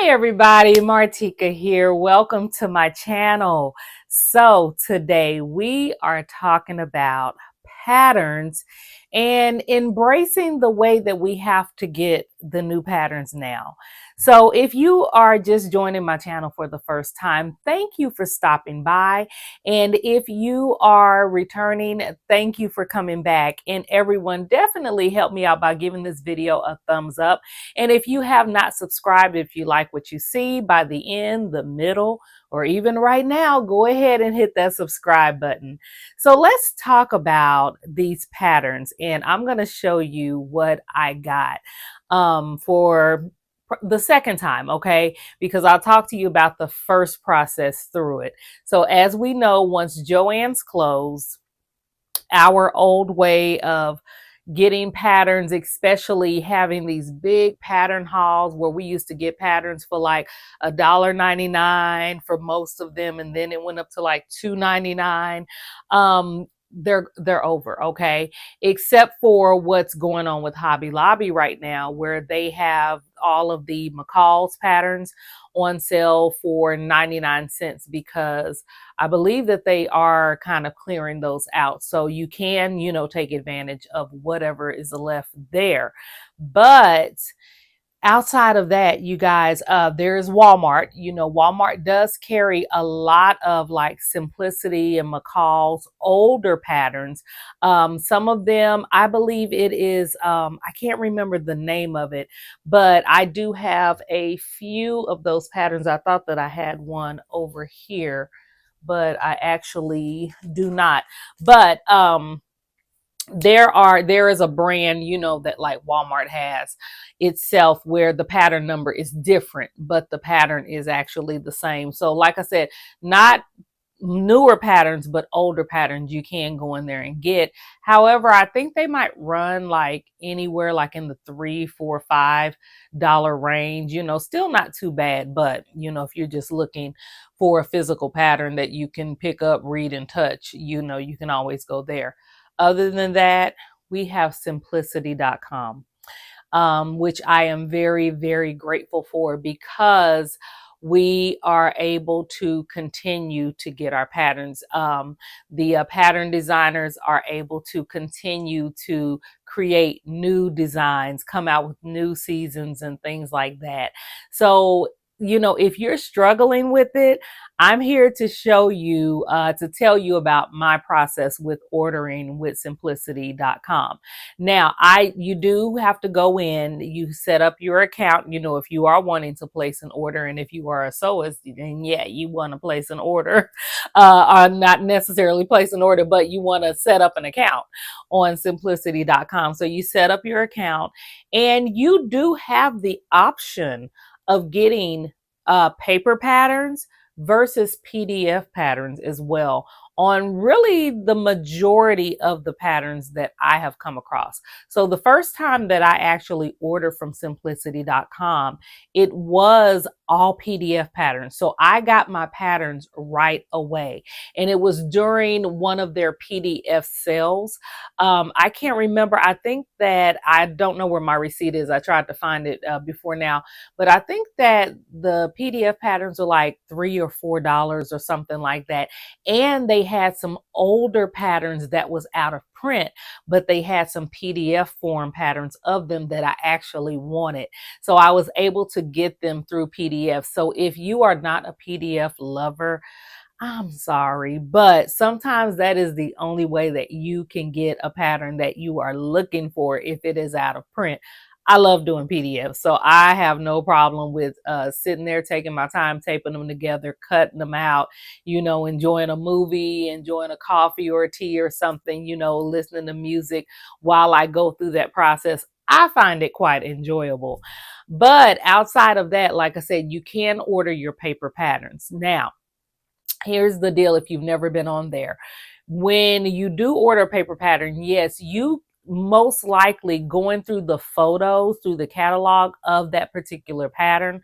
Hi everybody, Martika here. Welcome to my channel. So today we are talking about patterns and embracing the way that we have to get the new patterns now. So if you are just joining my channel for the first time, thank you for stopping by. And if you are returning, thank you for coming back. And everyone, definitely help me out by giving this video a thumbs up. And if you have not subscribed, if you like what you see by the end, the middle, or even right now, go ahead and hit that subscribe button. So let's talk about these patterns, and I'm going to show you what I got for the second time, okay? Because I'll talk to you about the first process through it. So as we know, once Joann's closed, our old way of getting patterns, especially having these big pattern hauls where we used to get patterns for like $1.99 for most of them, and then it went up to like $2.99. They're over, okay? Except for what's going on with Hobby Lobby right now, where they have all of the McCall's patterns on sale for 99 cents, because I believe that they are kind of clearing those out. So you can, take advantage of whatever is left there. But outside of that, you guys, there's Walmart. Walmart does carry a lot of like Simplicity and McCall's older patterns. Some of them, I believe it is, I can't remember the name of it, but I do have a few of those patterns. I thought that I had one over here, but I actually do not. But there is a brand, that like Walmart has itself, where the pattern number is different, but the pattern is actually the same. So like I said, not newer patterns, but older patterns you can go in there and get. However, I think they might run like anywhere like in the $3, $4, $5 range, still not too bad. But if you're just looking for a physical pattern that you can pick up, read, and touch, you can always go there. Other than that, we have simplicity.com, which I am very, very grateful for, because we are able to continue to get our patterns. The pattern designers are able to continue to create new designs, come out with new seasons and things like that. So if you're struggling with it, I'm here to show you, to tell you about my process with ordering with simplicity.com. Now, you do have to go in, you set up your account, if you are wanting to place an order, and if you are a sewist, then yeah, you want to place an order, or not necessarily place an order, but you want to set up an account on simplicity.com. So you set up your account, and you do have the option of getting paper patterns versus PDF patterns as well, on really the majority of the patterns that I have come across. So the first time that I actually ordered from simplicity.com, it was all PDF patterns. So I got my patterns right away, and it was during one of their PDF sales. I can't remember. I think that, I don't know where my receipt is. I tried to find it before now, but I think that the PDF patterns are like $3 or $4 or something like that. And they had some older patterns that was out of print, but they had some PDF form patterns of them that I actually wanted. So I was able to get them through PDF. So if you are not a PDF lover, I'm sorry, but sometimes that is the only way that you can get a pattern that you are looking for if it is out of print. I love doing PDFs, so I have no problem with sitting there, taking my time, taping them together, cutting them out, enjoying a movie, enjoying a coffee or a tea or something, listening to music while I go through that process. I find it quite enjoyable. But outside of that, like I said, you can order your paper patterns. Now, here's the deal if you've never been on there. When you do order a paper pattern, yes, you most likely going through the photos, through the catalog of that particular pattern,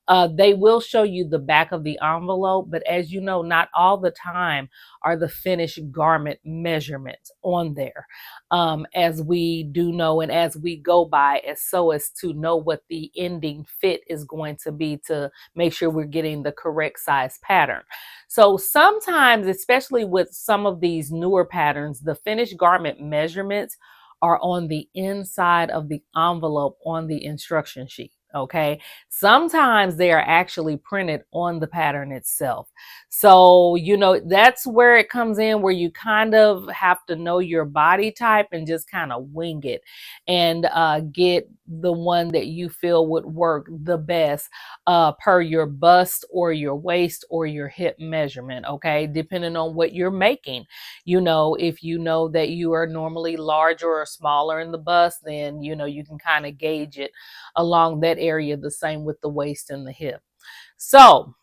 They will show you the back of the envelope, but as you know, not all the time are the finished garment measurements on there. As we do know, and as we go by, as to know what the ending fit is going to be, to make sure we're getting the correct size pattern. So sometimes, especially with some of these newer patterns, the finished garment measurements are on the inside of the envelope on the instruction sheet. Okay. Sometimes they are actually printed on the pattern itself. So, that's where it comes in, where you kind of have to know your body type and just kind of wing it and get the one that you feel would work the best per your bust or your waist or your hip measurement. Okay. Depending on what you're making. If you know that you are normally larger or smaller in the bust, then, you can kind of gauge it along that area, the same with the waist and the hip. So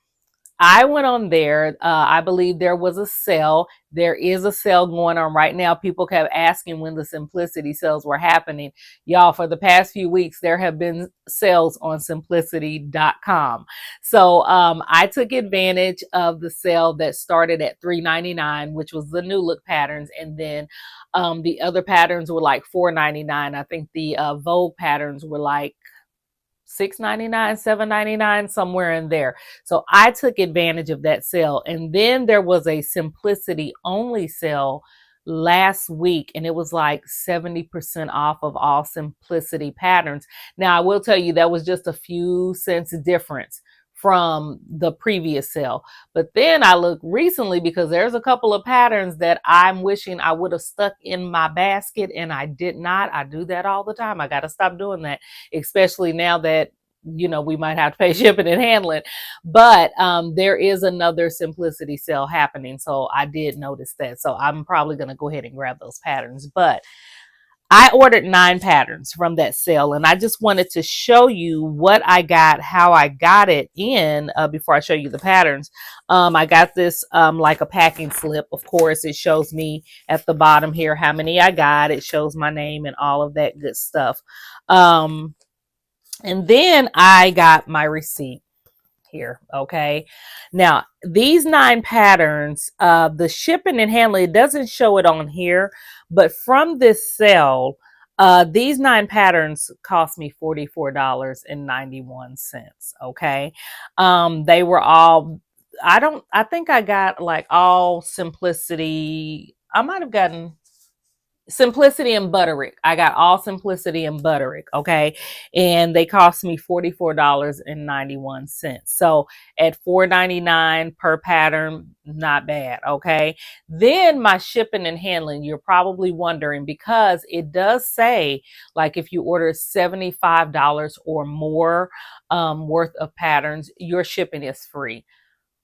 I went on there. I believe there was a sale. There is a sale going on right now. People kept asking when the Simplicity sales were happening. Y'all, for the past few weeks, there have been sales on simplicity.com. So I took advantage of the sale that started at $3.99, which was the new look patterns. And then the other patterns were like $4.99. I think the Vogue patterns were like $6.99, $7.99, somewhere in there. So I took advantage of that sale. And then there was a Simplicity only sale last week, and it was like 70% off of all Simplicity patterns. Now, I will tell you that was just a few cents difference from the previous sale. But then I looked recently, because there's a couple of patterns that I'm wishing I would have stuck in my basket, and I did not. I do that all the time. I got to stop doing that, especially now that we might have to pay shipping and handling. But there is another Simplicity sale happening, so I did notice that. So I'm probably going to go ahead and grab those patterns. But I ordered 9 patterns from that sale, and I just wanted to show you what I got, how I got it in before I show you the patterns. I got this like a packing slip. Of course, it shows me at the bottom here how many I got. It shows my name and all of that good stuff. And then I got my receipt here. Okay. Now, these 9 patterns, the shipping and handling, it doesn't show it on here, but from this sale, these 9 patterns cost me $44.91. Okay. They were all, I think I got like all Simplicity. I might have gotten Simplicity and Butterick. I got all Simplicity and Butterick, okay? And they cost me $44.91. So at $4.99 per pattern, not bad, okay? Then my shipping and handling, you're probably wondering, because it does say, like, if you order $75 or more worth of patterns, your shipping is free.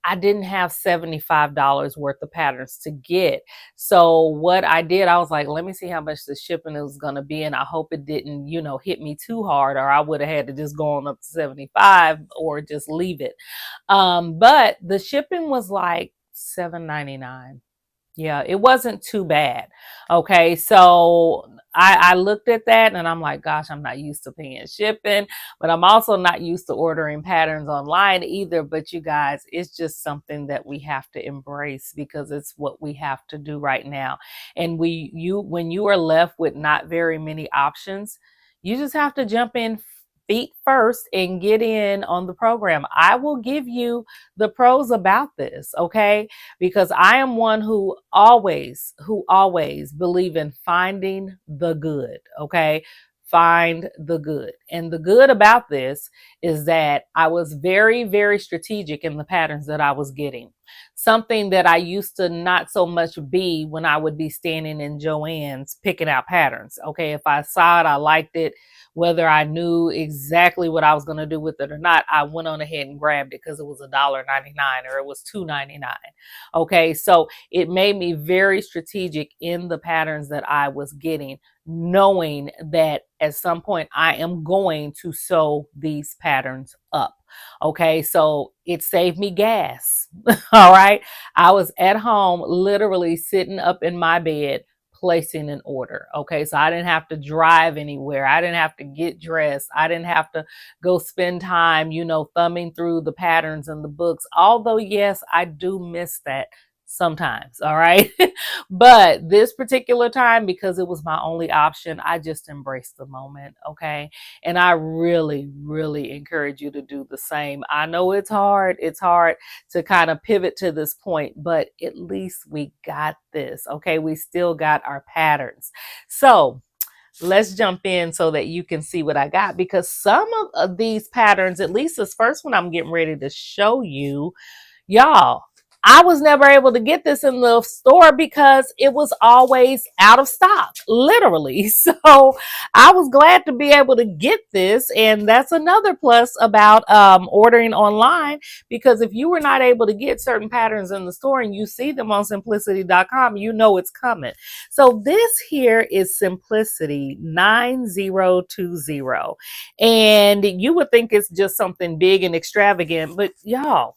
I didn't have $75 worth of patterns to get. So what I did, I was like, let me see how much the shipping is going to be. And I hope it didn't, hit me too hard, or I would have had to just go on up to 75 or just leave it. But the shipping was like $7.99. Yeah, it wasn't too bad. Okay, so I looked at that and I'm like, gosh, I'm not used to paying shipping, but I'm also not used to ordering patterns online either. But you guys, it's just something that we have to embrace, because it's what we have to do right now. And when you are left with not very many options, you just have to jump in feet first and get in on the program. I will give you the pros about this, okay? Because I am one who always believe in finding the good, okay? Find the good. And the good about this is that I was very, very strategic in the patterns that I was getting. Something that I used to not so much be when I would be standing in Joann's picking out patterns. Okay, if I saw it, I liked it, whether I knew exactly what I was going to do with it or not, I went on ahead and grabbed it because it was $1.99 or it was $2.99. Okay, so it made me very strategic in the patterns that I was getting, knowing that at some point I am going to sew these patterns up. Okay, so it saved me gas. All right, I was at home, literally sitting up in my bed, placing an order. Okay, so I didn't have to drive anywhere. I didn't have to get dressed. I didn't have to go spend time, thumbing through the patterns and the books. Although, yes, I do miss that sometimes. All right. But this particular time, because it was my only option, I just embraced the moment. Okay. And I really, really encourage you to do the same. I know it's hard. It's hard to kind of pivot to this point, but at least we got this. Okay. We still got our patterns. So let's jump in so that you can see what I got, because some of these patterns, at least this first one I'm getting ready to show you, y'all, I was never able to get this in the store because it was always out of stock, literally. So I was glad to be able to get this. And that's another plus about ordering online, because if you were not able to get certain patterns in the store and you see them on simplicity.com, you know it's coming. So this here is Simplicity 9020. And you would think it's just something big and extravagant, but y'all,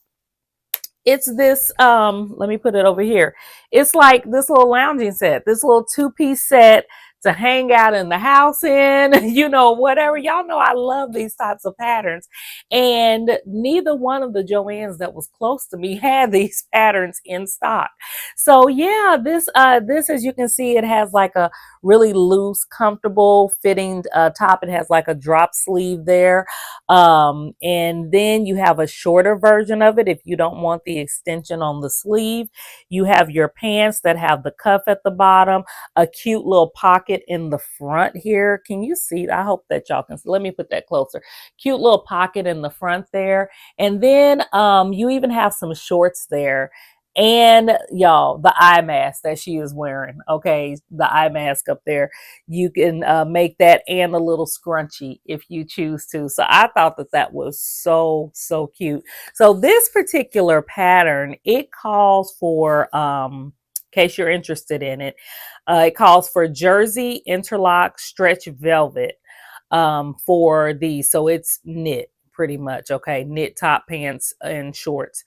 it's this, let me put it over here. It's like this little lounging set, this little two-piece set to hang out in the house in, whatever. Y'all know I love these types of patterns. And neither one of the Joanns that was close to me had these patterns in stock. So yeah, this, as you can see, it has like a really loose, comfortable fitting top. It has like a drop sleeve there. And then you have a shorter version of it if you don't want the extension on the sleeve. You have your pants that have the cuff at the bottom, a cute little pocket in the front here. Can you see? I hope that y'all can see. Let me put that closer. Cute little pocket in the front there. And then you even have some shorts there. And y'all, the eye mask that she is wearing. Okay, the eye mask up there. You can make that and a little scrunchie if you choose to. So I thought that that was so, so cute. So this particular pattern, it calls for, in case you're interested in it, it calls for jersey interlock stretch velvet for these. So it's knit pretty much. Okay, knit top, pants, and shorts.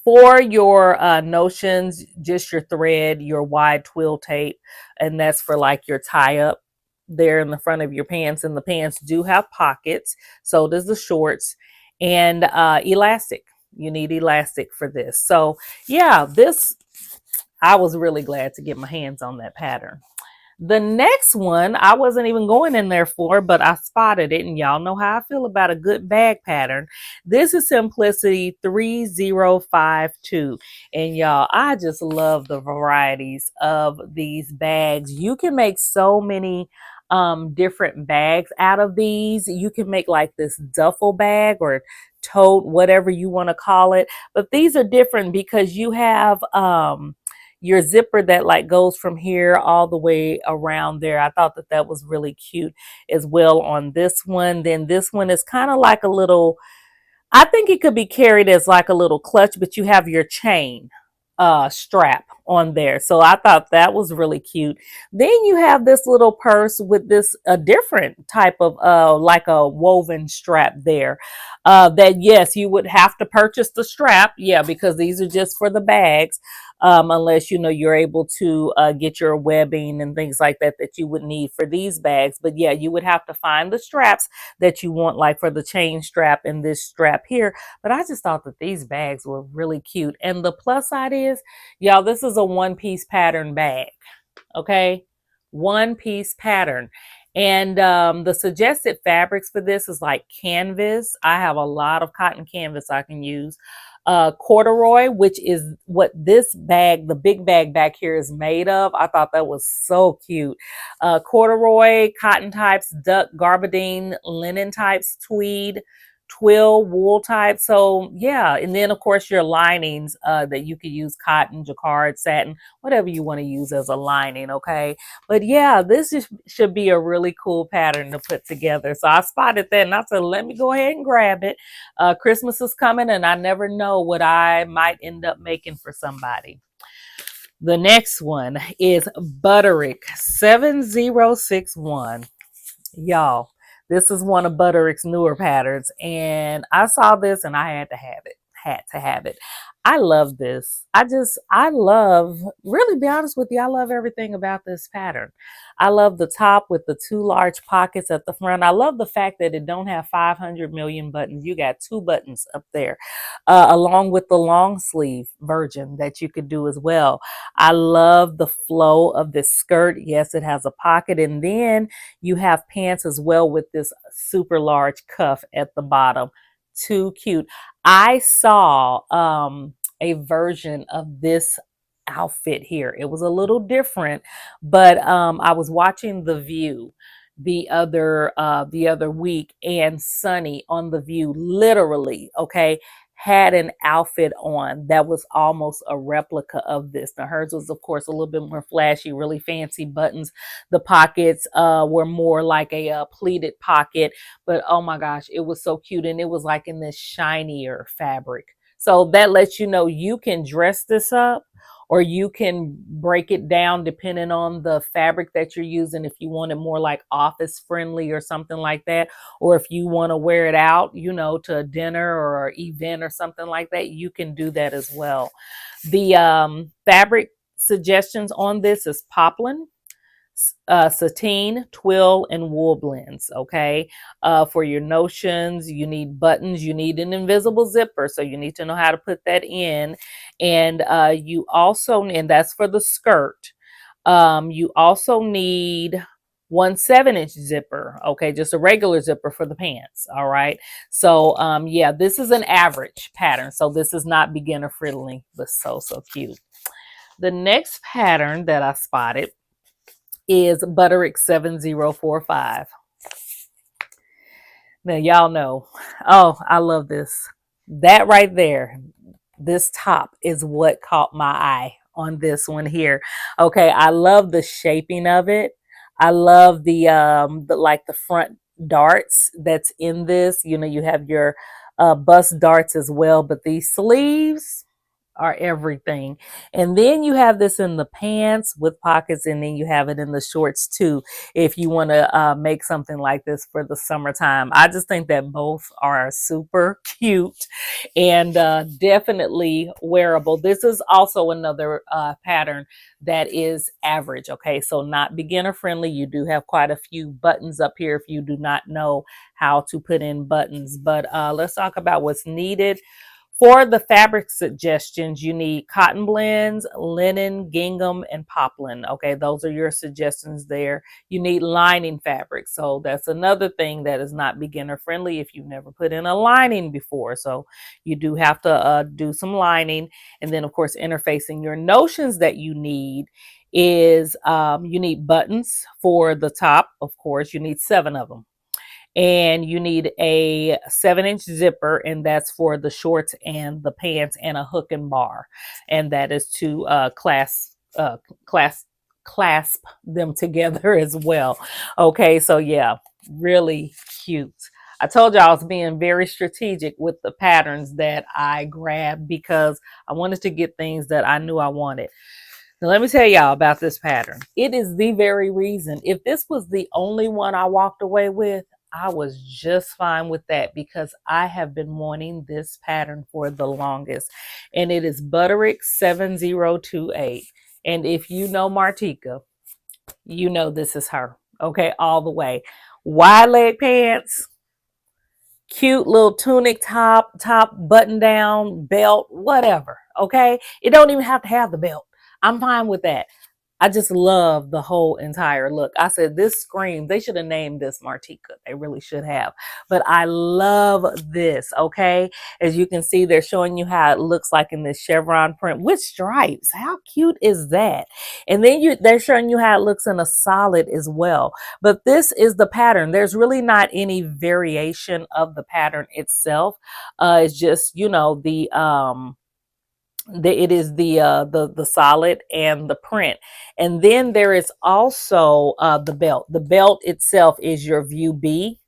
For your notions, just your thread, your wide twill tape, and that's for like your tie up there in the front of your pants. And the pants do have pockets, so does the shorts, and elastic. You need elastic for this. So yeah, this, I was really glad to get my hands on that pattern. The next one, I wasn't even going in there for, but I spotted it, and y'all know how I feel about a good bag pattern. This is Simplicity 3052. And y'all, I just love the varieties of these bags. You can make so many different bags out of these. You can make like this duffel bag or tote, whatever you want to call it. But these are different because you have your zipper that like goes from here all the way around there. I thought that that was really cute as well on this one. Then this one is kind of like a little, I think it could be carried as like a little clutch, but you have your chain strap on there. So I thought that was really cute. Then you have this little purse with this a different type of like a woven strap there. That yes, you would have to purchase the strap, yeah, because these are just for the bags. Unless you're able to get your webbing and things like that that you would need for these bags. But yeah, you would have to find the straps that you want, like for the chain strap and this strap here. But I just thought that these bags were really cute. And the plus side is, y'all, this is a one-piece pattern bag. Okay, one-piece pattern. And the suggested fabrics for this is like canvas. I have a lot of cotton canvas I can use. Corduroy, which is what this bag, the big bag back here, is made of. I thought that was so cute. Corduroy, cotton types, duck, gabardine, linen types, tweed, twill, wool type. So yeah, and then of course your linings that you could use cotton, jacquard, satin, whatever you want to use as a lining. Okay, but yeah, this should be a really cool pattern to put together. So I spotted that and I said, let me go ahead and grab it. Christmas is coming and I never know what I might end up making for somebody. The next one is Butterick 7061. Y'all, this is one of Butterick's newer patterns, and I saw this and I had to have it. I love this. I love, really be honest with you, I love everything about this pattern. I love the top with the two large pockets at the front. I love the fact that it don't have 500 million buttons. You got two buttons up there, along with the long sleeve version that you could do as well. I love the flow of this skirt. Yes, it has a pocket, and then you have pants as well with this super large cuff at the bottom. Too cute. I saw a version of this outfit here. It was a little different, but I was watching The View the other week, and Sunny on The View literally, okay, had an outfit on that was almost a replica of this. Now hers was of course a little bit more flashy, really fancy buttons. The pockets were more like a pleated pocket, but oh my gosh, it was so cute, and it was like in this shinier fabric. So that lets you know you can dress this up, or you can break it down depending on the fabric that you're using. If you want it more like office friendly or something like that, or if you want to wear it out, you know, to a dinner or event or something like that, you can do that as well. The fabric suggestions on this is poplin, sateen, twill, and wool blends. Okay. For your notions, you need buttons, you need an invisible zipper. So you need to know how to put that in. And you also, and that's for the skirt. You also need 1/7" zipper. Okay. Just a regular zipper for the pants. All right. So, yeah, this is an average pattern. So this is not beginner friendly, but so, so cute. The next pattern that I spotted is Butterick 7045. Now, y'all know, oh, I love this. That right there, this top is what caught my eye on this one here. Okay, I love the shaping of it. I love the like the front darts that's in this. You know, you have your bust darts as well, but these sleeves are everything. And then you have this in the pants with pockets, and then you have it in the shorts too, if you want to make something like this for the summertime. I just think that both are super cute and definitely wearable. This is also another pattern that is average. Okay, so not beginner friendly. You do have quite a few buttons up here if you do not know how to put in buttons. But let's talk about what's needed. For the fabric suggestions, you need cotton blends, linen, gingham, and poplin. Okay, those are your suggestions there. You need lining fabric. So that's another thing that is not beginner friendly if you've never put in a lining before. So you do have to do some lining. And then, of course, interfacing. Your notions that you need is you need buttons for the top. Of course, you need 7 of them, and you need a 7" zipper, and that's for the shorts and the pants, and a hook and bar, and that is to uh, class clasp them together as well. Okay, so yeah, really cute. I told you I was being very strategic with the patterns that I grabbed because I wanted to get things that I knew I wanted. Now, let me tell y'all about this pattern. It is the very reason. If this was the only one I walked away with, I was just fine with that because I have been wanting this pattern for the longest. And it is Butterick 7028. And if you know Martika, you know this is her. Okay, all the way. Wide leg pants, cute little tunic top button down, belt, whatever. Okay, it don't even have to have the belt. I'm fine with that. I just love the whole entire look. I said this screams. They should have named this Martika. They really should have. But I love this, okay? As you can see, they're showing you how it looks like in this chevron print with stripes. How cute is that? And then they're showing you how it looks in a solid as well. But this is the pattern. There's really not any variation of the pattern itself. It's just, you know, it is the solid and the print, and then there is also the belt. The belt itself is your view B.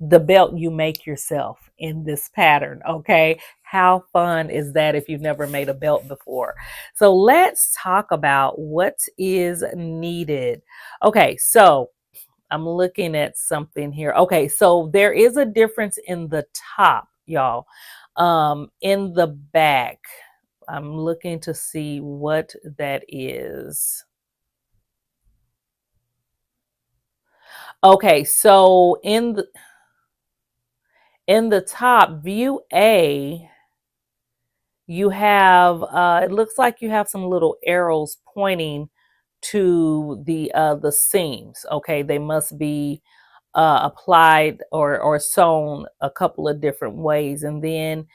The belt you make yourself in this pattern. Okay, how fun is that if you've never made a belt before? So let's talk about what is needed. Okay, so I'm looking at something here. Okay, so there is a difference in the top, y'all. In the back, I'm looking to see what that is. Okay, so in the top view A, you have it looks like you have some little arrows pointing to the seams. Okay, they must be applied or sewn a couple of different ways, and then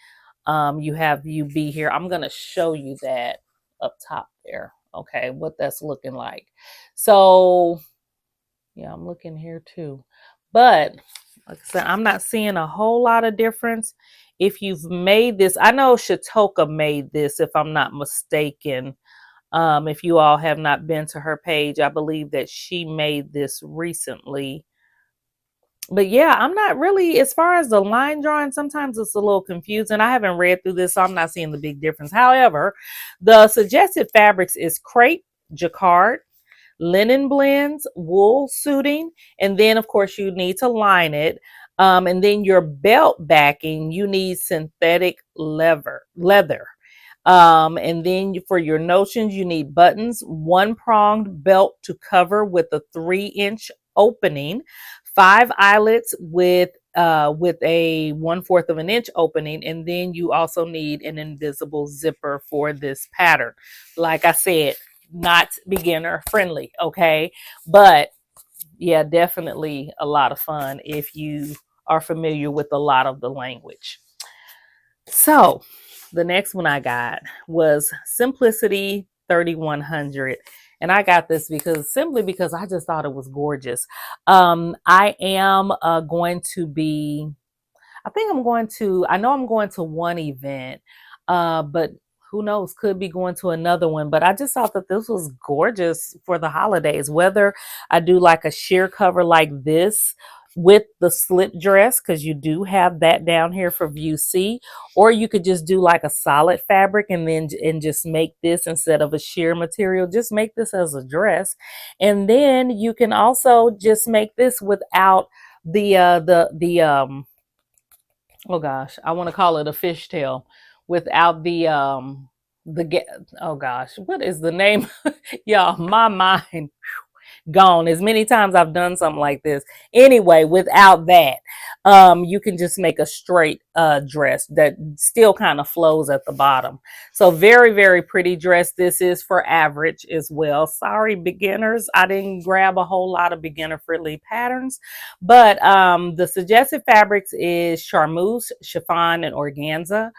you have view B here. I'm gonna show you that up top there. Okay, what that's looking like. So yeah, I'm looking here too. But like I said, I'm not seeing a whole lot of difference. If you've made this, I know Shatoka made this, if I'm not mistaken. If you all have not been to her page, I believe that she made this recently. But yeah, I'm not really, as far as the line drawing, sometimes it's a little confusing. I haven't read through this, so I'm not seeing the big difference. However, the suggested fabrics is crepe, jacquard, linen blends, wool suiting, and then of course you need to line it. And then your belt backing, you need synthetic leather. And then for your notions, you need buttons, one pronged belt to cover with a 3-inch opening, 5 eyelets with a 1/4 of an inch opening, and then you also need an invisible zipper for this pattern. Like I said, not beginner friendly, okay? But yeah, definitely a lot of fun if you are familiar with a lot of the language. So the next one I got was Simplicity 3100. And I got this simply because I just thought it was gorgeous. I am going to be I know I'm going to one event, but who knows, could be going to another one. But I just thought that this was gorgeous for the holidays. Whether I do like a sheer cover like this with the slip dress, because you do have that down here for view C, or you could just do like a solid fabric and just make this instead of a sheer material, just make this as a dress. And then you can also just make this without the oh gosh, I want to call it a fishtail without oh gosh, what is the name? Y'all, my mind gone as many times I've done something like this. Anyway, without that, you can just make a straight dress that still kind of flows at the bottom. So very, very pretty dress. This is for average as well. Sorry, beginners, I didn't grab a whole lot of beginner friendly patterns, but the suggested fabrics is charmeuse, chiffon, and organza.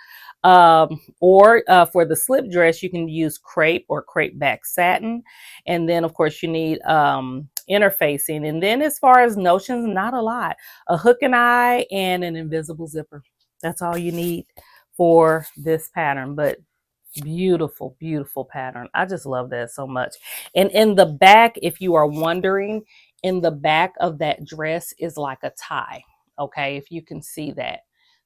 Or for the slip dress, you can use crepe or crepe back satin. And then, of course, you need interfacing. And then as far as notions, not a lot. A hook and eye and an invisible zipper. That's all you need for this pattern. But beautiful, beautiful pattern. I just love that so much. And in the back, if you are wondering, in the back of that dress is like a tie. Okay, if you can see that.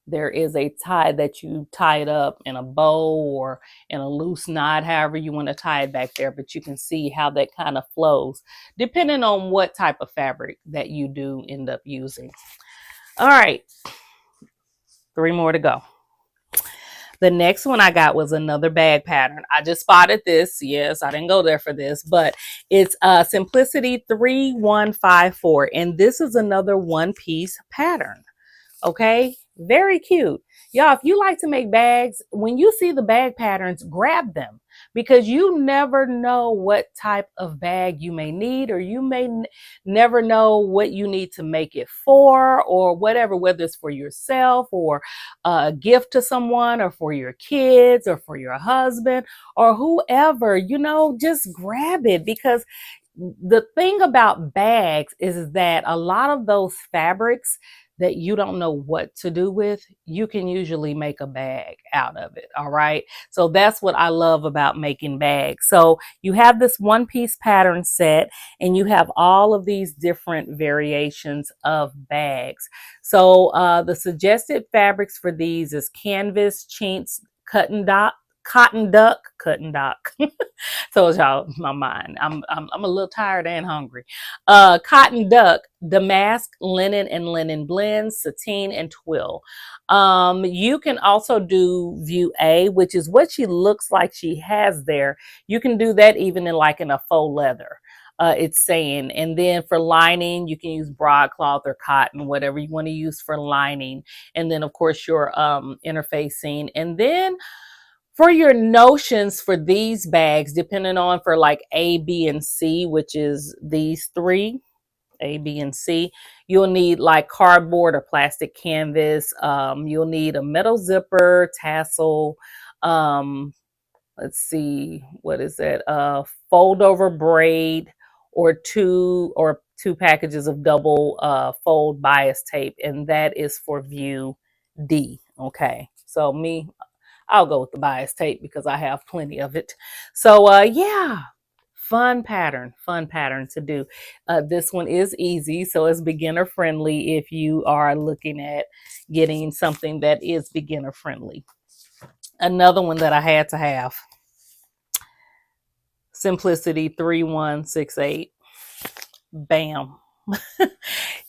There is a tie that you tie it up in a bow or in a loose knot, however you want to tie it back there. But you can see how that kind of flows depending on what type of fabric that you do end up using. All right, 3 more to go. The next one I got was another bag pattern. I just spotted this. Yes, I didn't go there for this, but it's Simplicity 3154. And this is another one-piece pattern. Okay, very cute. Y'all, if you like to make bags, when you see the bag patterns, grab them, because you never know what type of bag you may need, or you may never know what you need to make it for, or whatever, whether it's for yourself or a gift to someone, or for your kids, or for your husband, or whoever, just grab it. Because the thing about bags is that a lot of those fabrics that you don't know what to do with, you can usually make a bag out of it. All right. So that's what I love about making bags. So you have this one piece pattern set, and you have all of these different variations of bags. So the suggested fabrics for these is canvas, chintz, cotton cotton duck, cotton duck. So y'all, my mind. I'm a little tired and hungry. Cotton duck, damask, linen and linen blends, sateen and twill. You can also do view A, which is what she looks like she has there. You can do that even in a faux leather. It's saying, and then for lining, you can use broadcloth or cotton, whatever you want to use for lining. And then of course your interfacing, and then for your notions for these bags, depending on for like A, B, and C, which is these three, A, B, and C, you'll need like cardboard or plastic canvas. You'll need a metal zipper, tassel. Um, let's see, what is that? Fold over braid or two packages of double fold bias tape, and that is for view D. Okay, so I'll go with the bias tape because I have plenty of it. So yeah, fun pattern to do. This one is easy, so it's beginner friendly if you are looking at getting something that is beginner friendly. Another one that I had to have, Simplicity 3168. Bam.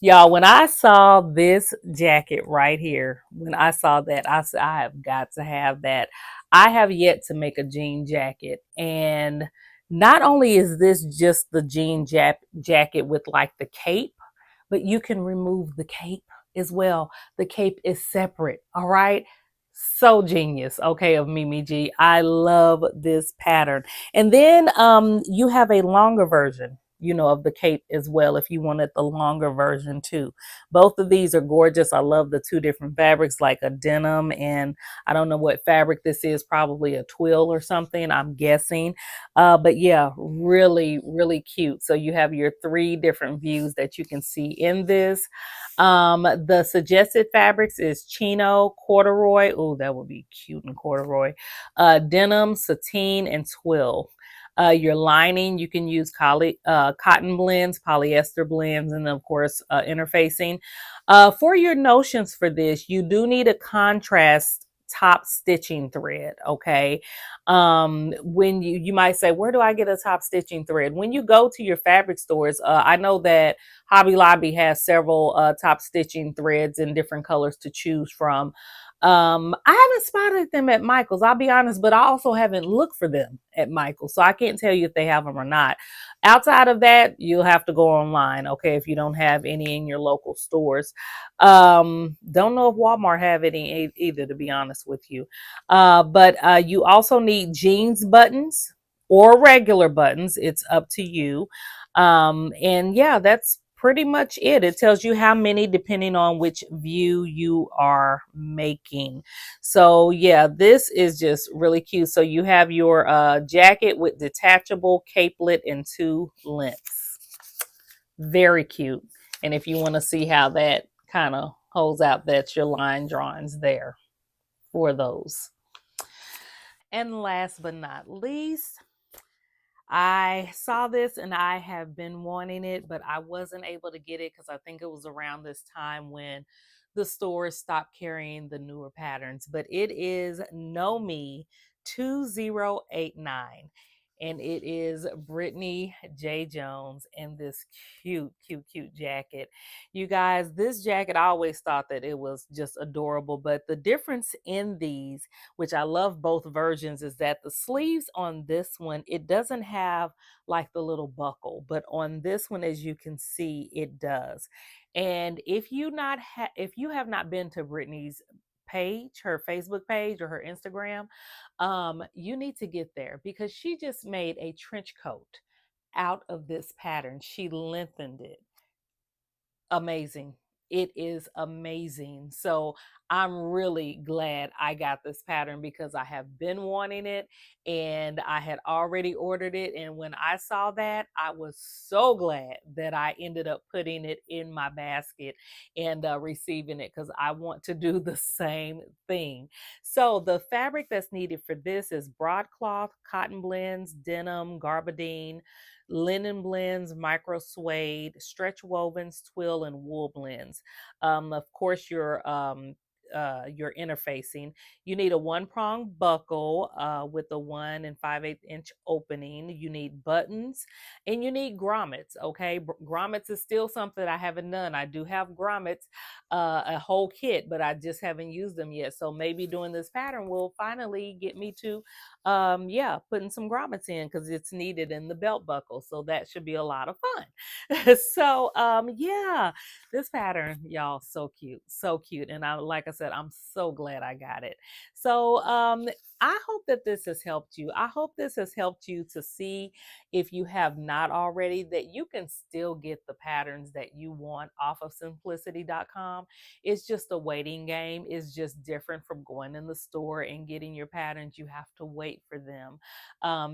Y'all, when I saw this jacket right here, when I saw that, I said, I have got to have that. I have yet to make a jean jacket. And not only is this just the jean jacket with like the cape, but you can remove the cape as well. The cape is separate. All right. So genius. Okay. Of Mimi G. I love this pattern. And then you have a longer version, of the cape as well, if you wanted the longer version too. Both of these are gorgeous. I love the two different fabrics, like a denim, and I don't know what fabric this is, probably a twill or something, I'm guessing. But yeah, really, really cute. So you have your three different views that you can see in this. The suggested fabrics is chino, corduroy. Oh, that would be cute in corduroy. Denim, sateen, and twill. Your lining, you can use cotton blends, polyester blends, and of course, interfacing. For your notions for this, you do need a contrast top stitching thread. Okay. When you might say, where do I get a top stitching thread? When you go to your fabric stores, I know that Hobby Lobby has several top stitching threads in different colors to choose from. I haven't spotted them at Michael's, I'll be honest, but I also haven't looked for them at Michael's, so I can't tell you if they have them or not. Outside of that, you'll have to go online, okay, if you don't have any in your local stores. Don't know if Walmart have any either, to be honest with you. But you also need jeans buttons or regular buttons. It's up to you. And yeah, that's pretty much it. It tells you how many depending on which view you are making. So yeah, this is just really cute. So you have your jacket with detachable capelet and two lengths. Very cute. And if you want to see how that kind of holds out, that's your line drawings there for those. And last but not least, I saw this and I have been wanting it, but I wasn't able to get it because I think it was around this time when the stores stopped carrying the newer patterns. But it is Know Me 2089. And it is Brittany J. Jones in this cute, cute, cute jacket. You guys, this jacket, I always thought that it was just adorable. But the difference in these, which I love both versions, is that the sleeves on this one, it doesn't have like the little buckle, but on this one, as you can see, it does. And if you have not been to Brittany's page, her Facebook page or her Instagram, you need to get there because she just made a trench coat out of this pattern. She lengthened it. Amazing. It is amazing. So I'm really glad I got this pattern because I have been wanting it and I had already ordered it. And when I saw that, I was so glad that I ended up putting it in my basket and receiving it because I want to do the same thing. So the fabric that's needed for this is broadcloth, cotton blends, denim, garbadine, linen blends, micro suede, stretch wovens, twill, and wool blends. Of course, your your interfacing. You need a 1 prong buckle with a 1 5/8 inch opening. You need buttons and you need grommets. Okay, grommets is still something I haven't done. I do have grommets, a whole kit, but I just haven't used them yet. So maybe doing this pattern will finally get me to yeah, putting some grommets in because it's needed in the belt buckle. So that should be a lot of fun. So yeah, this pattern, y'all, so cute. And I, like I said, I'm so glad I got it. So I hope that this has helped you. I hope this has helped you to see, if you have not already, that you can still get the patterns that you want off of simplicity.com. It's just a waiting game. It's just different from going in the store and getting your patterns. You have to wait for them.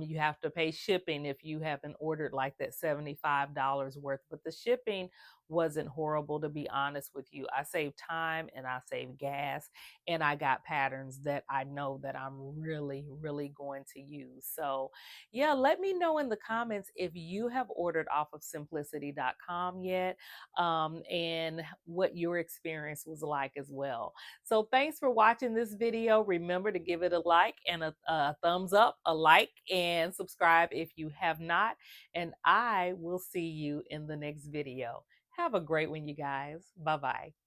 You have to pay shipping if you haven't ordered like that $75 worth. But the shipping wasn't horrible, to be honest with you. I saved time and I saved gas, and I got patterns that I know that I'm really going to use. So yeah, let me know in the comments if you have ordered off of simplicity.com yet, and what your experience was like as well. So thanks for watching this video. Remember to give it a like and a thumbs up, a like, and subscribe if you have not. And I will see you in the next video. Have a great one, you guys. Bye-bye.